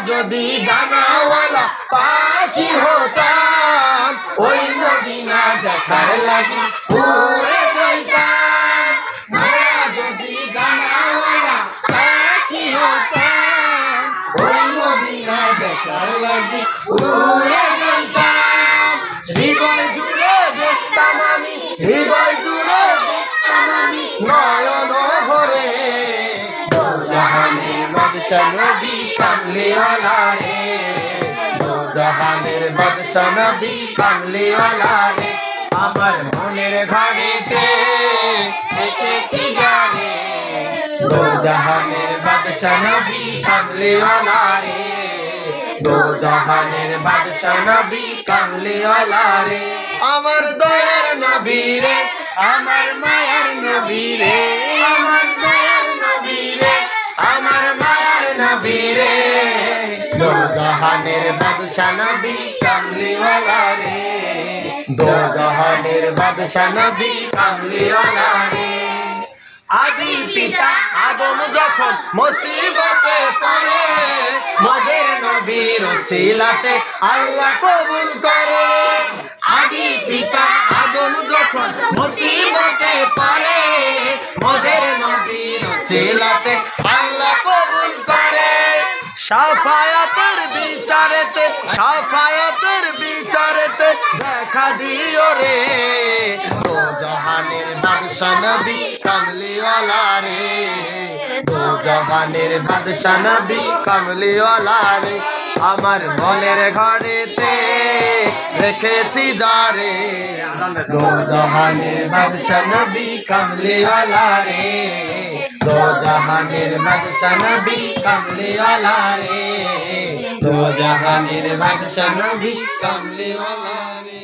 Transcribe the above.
যদি ডানাওয়ালা পাখি হতাম, ওই মদিনা দেখার লাগি উড়ে যাইতাম। আমরা যদি ডানাওয়ালা পাখি হতাম, ওই মদিনা দেখার লাগি উড়ে যাইতাম। হৃদয় জুড়ে দেখতাম আমি, হৃদয় জুড়ে দেখতাম আমি নয়ন ভরে জাহানের বাদশা নবী কামলিওয়ালা রে, জাহানের বাদশা নবী কামলিওয়ালা রে। আমার মনের ঘরেতে দেখেছি যারে, জাহানের বাদশা নবী কামলিওয়ালা রে, জাহানের বাদশা নবী কামলিওয়ালা রে। আমার দয়ার নবী রে, আমার মায়ার নবী রে, আমার দয়ার নবী রে, আমার মায়ার নবী রে, দো জাহানের বাদশা নবী কামলিওয়ালা রে, দো জাহানের বাদশা নবী কামলিওয়ালা রে। আদি পিতা আদম যখন মুসিবতে পড়ে, মোদের নবীর ওসিলাতে আল্লাহ কবুল করে। আদি পিতা আদম যখন মুসিবতে পড়ে, মোদের নবীর ওসিলাতে আল্লাহ কবুল করে। শাফায়াতের বিচারেতে, শাফায়াতের বিচারেতে দেখা দিও রে, দো জাহানের বাদশা নবী কামলিওয়ালা রে, দো জাহানের বাদশা নবী কামলিওয়ালা রে। আমার মনের ঘরেতে রেখেছি যারে, দো জাহানের বাদশা নবী কামলিওয়ালা রে, দো জাহানের বাদশা নবী কামলিওয়ালা রে, দো জাহানের বাদশা নবী কামলিওয়ালা রে।